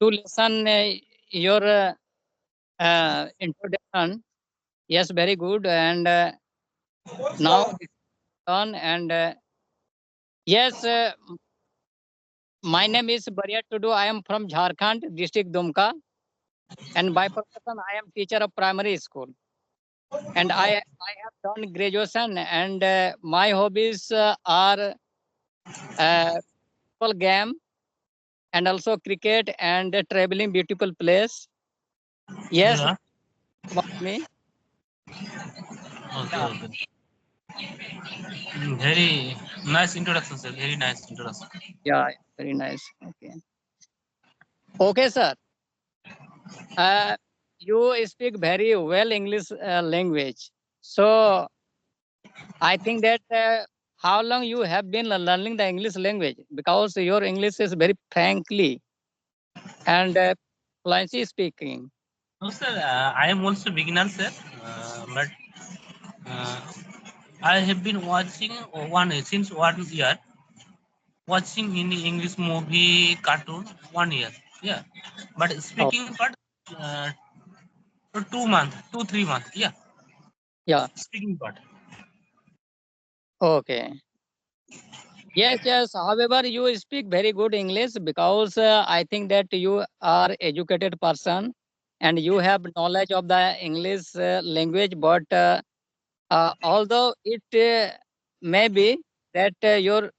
to listen your introduction. Yes, very good. And now it's on. And yes, my name is Bariya Tudu. I am from Jharkhand, district Dumka. And by profession, I am teacher of primary school. And I have done graduation. And my hobbies are football game and also cricket and traveling beautiful place. Yes, Yeah. about me. Okay. Yeah, Okay. Very nice introduction, sir. Very nice introduction. yeah, very nice. Okay. Okay, sir. Uh, you speak very well English language. So I think that how long you have been learning the English language, because your English is very frankly and fluency speaking. No, sir. I am also beginner, sir. But uh, I have been watching since 1 year. Watching in English movie, cartoon 1 year. Yeah. But Oh, speaking part, uh, 2 months, 3 months. Yeah. yeah. Speaking part. Okay. Yes, yes. However, you speak very good English, because I think that you are educated person and you have knowledge of the English language. But although it may be that your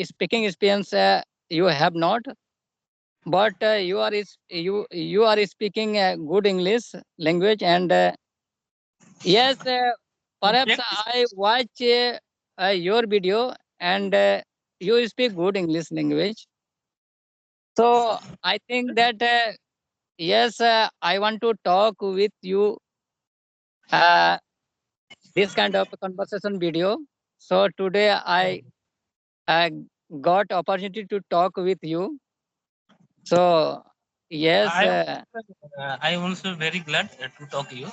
speaking experience you have not, but you are speaking good English language. And yes, perhaps Practice. I watch your video, and you speak good English language. So I think that yes, I want to talk with you uh, this kind of conversation video. So today I got opportunity to talk with you. So yes, I am also very glad to talk to you.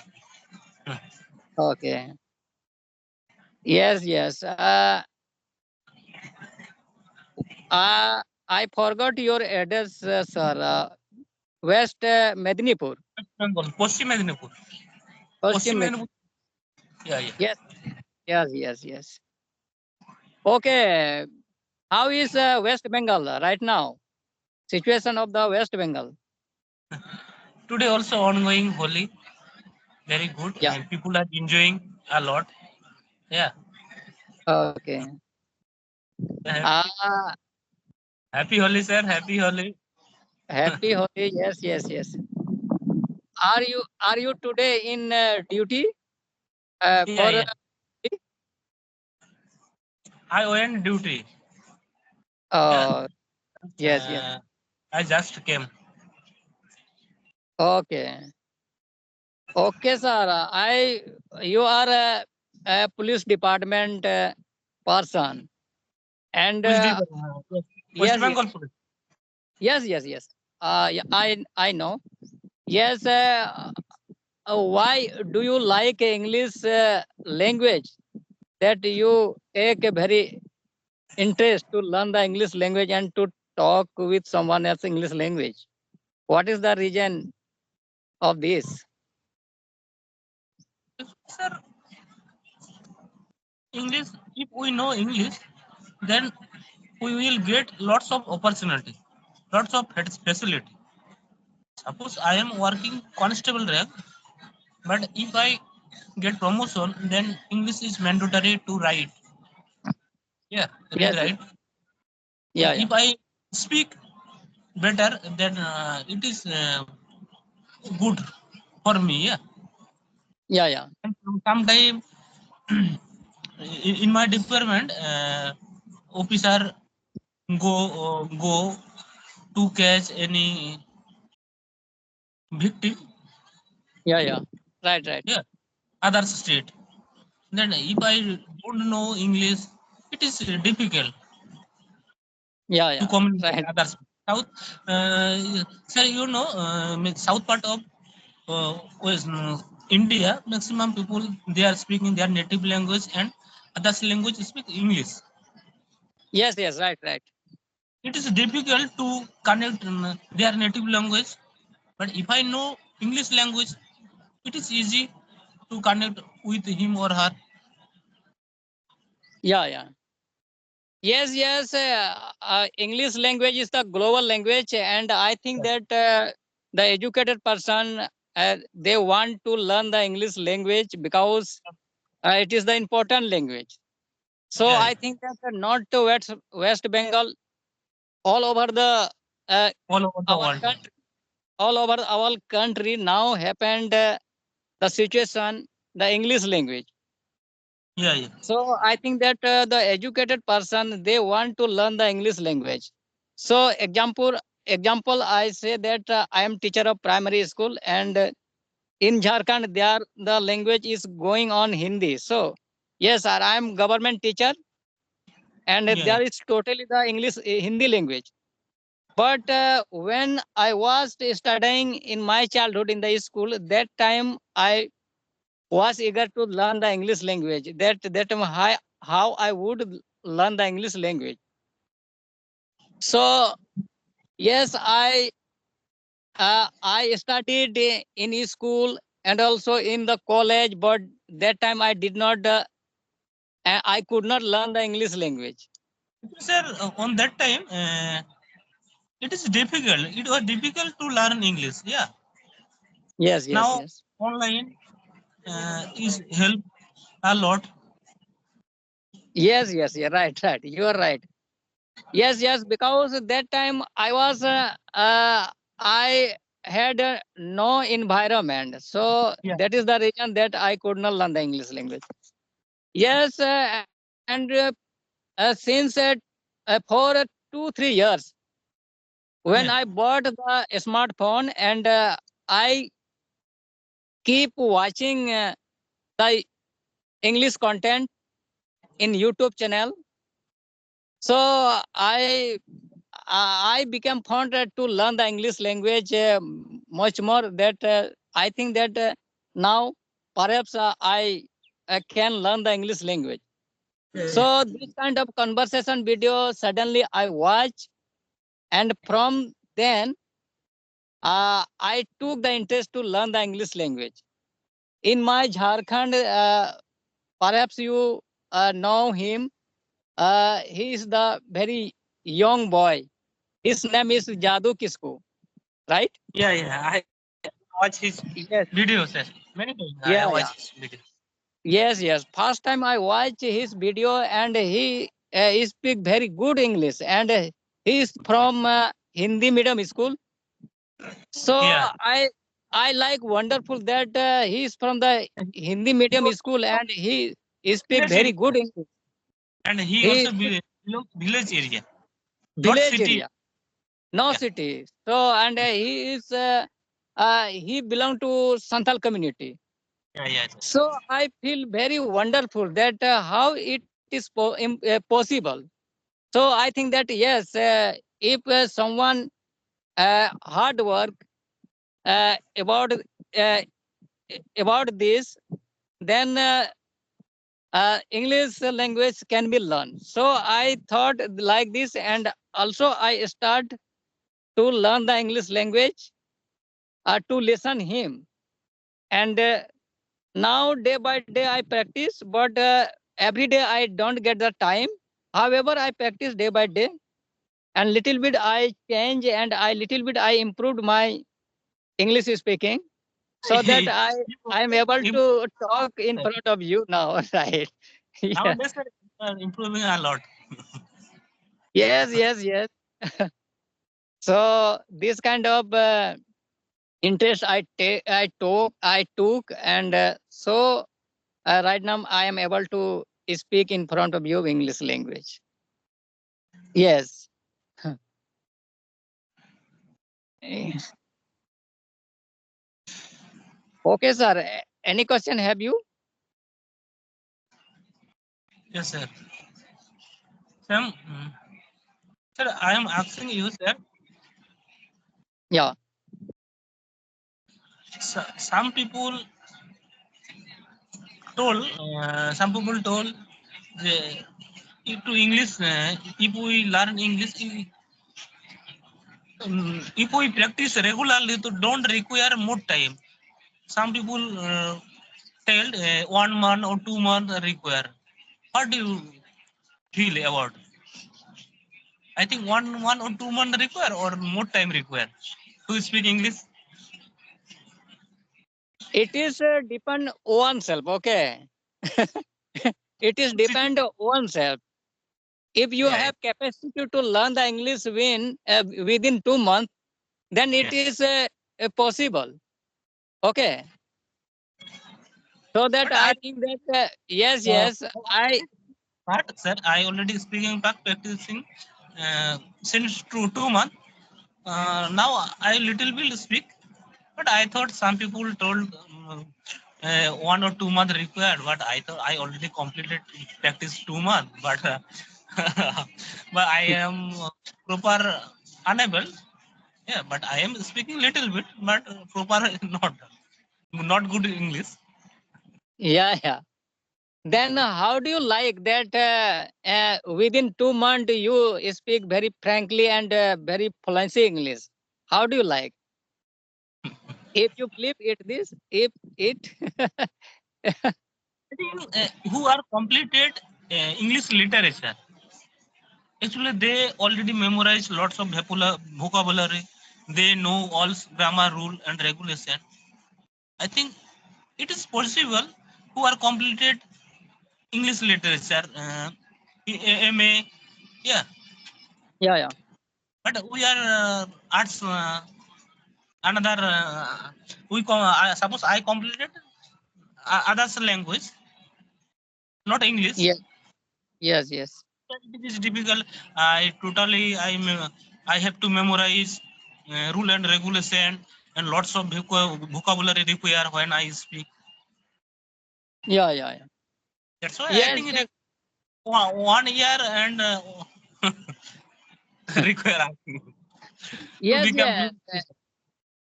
okay, yes, yes. I forgot your address, sir. West Medinipur, West Bengal, Paschim Medinipur. Paschim Paschim Medinipur. Medinipur. Yeah, yeah. Yes, yes, yes, yes. Okay. How is West Bengal right now? Situation of the West Bengal. Today also ongoing Holi. Very good. Yeah. And people are enjoying a lot. Yeah. Okay. Happy, Ah, happy Holi, sir. Happy Holi. happy Holi. Yes, yes, yes. Are you today in duty Yeah, for? yeah. I went duty. Yeah. Uh, yes, yes. Uh, I just came. Okay. Okay, sir. You are a police department person, and Police Department. Yes. West yes, yes, Bengal Police. yes, yes, yes. Yeah, I know. Yes. Why do you like English language? That you take a very interest to learn the English language and to talk with someone else English language. What is the reason of this? Sir, English, if we know English, then we will get lots of opportunity, lots of facility. Suppose I am working constable rank, but if I get promotion, then English is mandatory to write. Yeah, read, Yes, yes. right? Yeah, yeah, If I speak better, then it is good for me. Yeah. yeah, yeah. And sometime in my department, officer go to catch any victim. Yeah, yeah. Right, right. Yeah, other state. Then if I don't know English, it is difficult Yeah, to yeah. communicate Right. others. South, sir, you know, south part of West, India, maximum people they are speaking their native language and others language speak English. Yes, yes. Right, right. it is difficult to connect their native language. But if I know English language, it is easy to connect with him or her. Yeah, yeah. Yes, yes. English language is the global language, and I think that the educated person they want to learn the English language because it is the important language. So Yeah, I think that not to West Bengal, all over the uh, all over the our world. country, all over our country now happened the situation the English language. Yeah, yeah. So I think that the educated person they want to learn the English language. So example I say that I am teacher of primary school, and in Jharkhand there the language is going on Hindi. So yes, sir, I am government teacher, and Yeah, there is totally the English Hindi language. But when I was studying in my childhood in the school, that time I was eager to learn the English language. That how I would learn the English language. So yes, I studied in school and also in the college, but that time I did not I could not learn the English language. sir. On that time, it is difficult. It was difficult to learn English. Yeah. Yes, yes, Now yes. online is help a lot. Yes, yes, yeah, right, right. You are right. Yes, yes, because at that time I had no environment, so Yeah. that is the reason that I could not learn the English language. Yes, and since for 2 3 years, when Yeah. I bought the smartphone, and I keep watching the English content in YouTube channel, so I became fond to learn the English language much more. That I think that now perhaps I can learn the English language. So this kind of conversation video suddenly I watch, and from then I took the interest to learn the English language. In my Jharkhand, perhaps you know him. He is the very young boy. His name is Jadu Kisko, right? Yeah, yeah. I watch his Yes. videos, sir. Many times I Yeah, yeah. watch his videos. Yes, yes. First time I watched his video, and he speak very good English, and he is from Hindi medium school. So Yeah. I like wonderful that he is from the Hindi medium school, and he speak Village very area. good English. And he He also belongs village area, not village city. area, no Yeah. city. So and he belong to Santhal community. Yeah, yeah. So I feel very wonderful that how it is possible. So I think that yes, if someone hard work uh, about uh, about this, then English language can be learned. So I thought like this, and also I start to learn the English language to listen him. And now day by day I practice, but every day I don't get the time. However, I practice day by day, and little bit I change, and I little bit I improved my English speaking, so that I am able Im- to talk in front of you now. Right? Yeah. Nowadays, improving a lot. Yes, yes, yes. So this kind of interest I took, and so right now I am able to speak in front of you English language. Yes. Eh, okay, sir. Any question have you? Yes, sir. Sam, sir, I am asking you, sir. Yeah. Some people told the, to English, if we learn English, If we practice regularly, to don't require more time. Some people tell 1 month or 2 months require. What do you feel about? I think one or 2 months require or more time require to speak English. It is depend oneself. Okay. It is depend oneself. If you Yeah, have capacity to learn the English within 2 months, then it yeah. is possible. Okay. So that But I think that yes, uh, yes, I but sir, I already speaking back practicing since 2 months. Now I little will speak, but I thought some people told 1 or 2 months required. But I thought I already completed practice 2 months. But but I am proper unable. Yeah, but I am speaking little bit, but proper not good English. yeah, yeah. Then how do you like that within 2 months you speak very frankly and very fluency English? How do you like? If you believe it, this, if it, I think who are completed English literature. Actually, they already memorize lots of vocabulary. They know all grammar rule and regulation. I think it is possible who are completed English literature, MA, yeah. yeah, yeah, But we are arts. Another, suppose I completed others language, not English. yes, yes, yes, It is difficult. I have to memorize rule and regulation and lots of vocabulary require when I speak. yeah, yeah, yeah. That's why I Yes, think it yes, is 1 year and require to yes, become yes. fluent.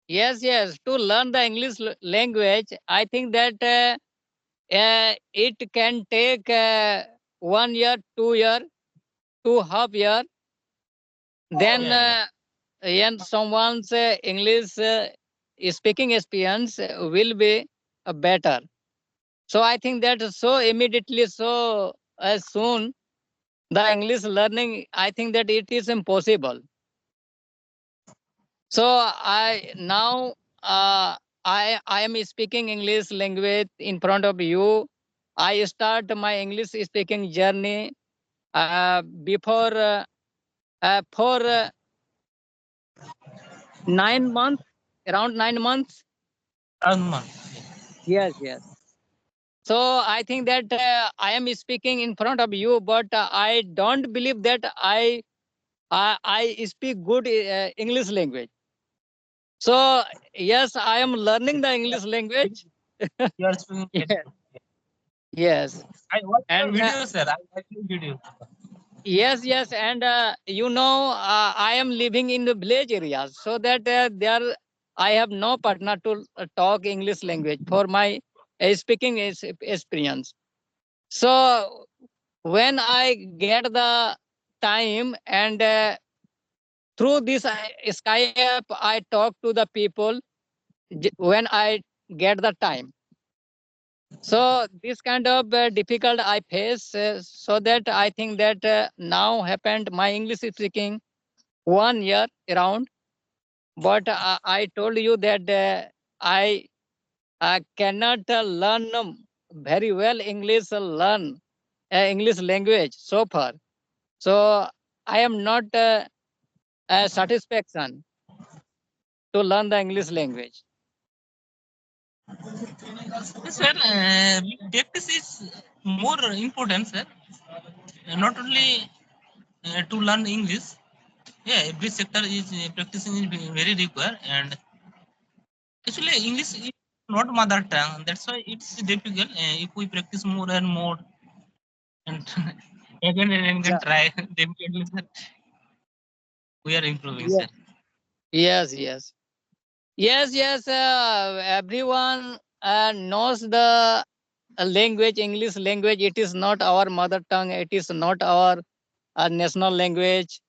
Yes, yes. To learn the English language, I think that it can take 1 year, 2 year, 2.5 year. Then, Yeah, yeah. when someone's English speaking experience will be better. So I think that so immediately, so soon, the English learning, I think that it is impossible. So I now I am speaking English language in front of you. I start my English speaking journey before for 9 months, around 9 months. Arman. Yes, yes. So I think that I am speaking in front of you, but I don't believe that I speak good English language. So yes, I am learning the Yeah. English language. You are speaking very Yes, good. yes. I watched your And video, sir. I watched your video. yes, yes, and I am living in the village areas, so that there I have no partner to talk English language for my speaking experience. So when I get the time and through this Sky app, I talk to the people when I get the time. So this kind of difficult I face, so that I think that now happened my English speaking 1 year around. But I told you that I cannot learn very well English, learn English language so far. So I am not satisfaction to learn the English language. Sir, practice is more important, sir. Not only to learn English. Yeah, every sector is practicing is very required, and actually English is not mother tongue. That's why it's difficult. If we practice more and more, and again and again Yeah. try, definitely sir, we are improving, Yes. sir. Yes. Yes. Yes. Yes. Everyone knows the language, English language. It is not our mother tongue. It is not our national language.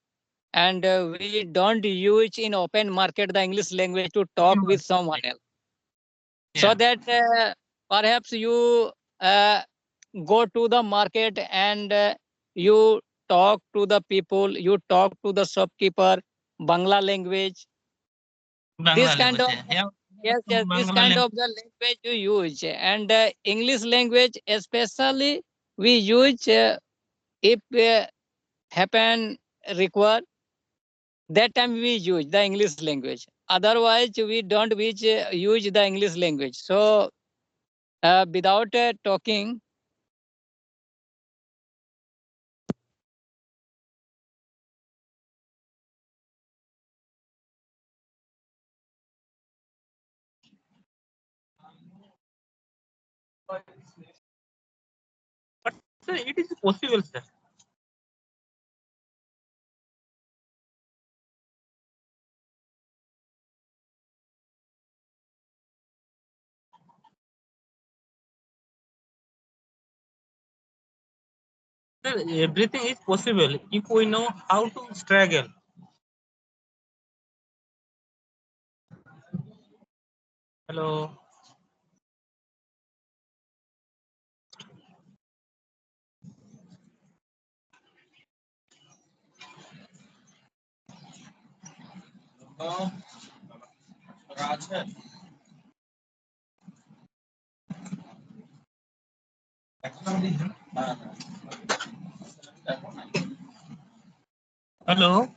and we don't use in open market the English language to talk with someone else. So that perhaps you go to the market and you talk to the people, you talk to the shopkeeper, Bangla language. This kind of yes, this kind of the language you use, and English language especially we use if happen require, that time we use the English language. Otherwise we don't use the English language. So without talking. But sir, it is possible, sir. Sir, everything is possible if we know how to struggle. Hello. Hello.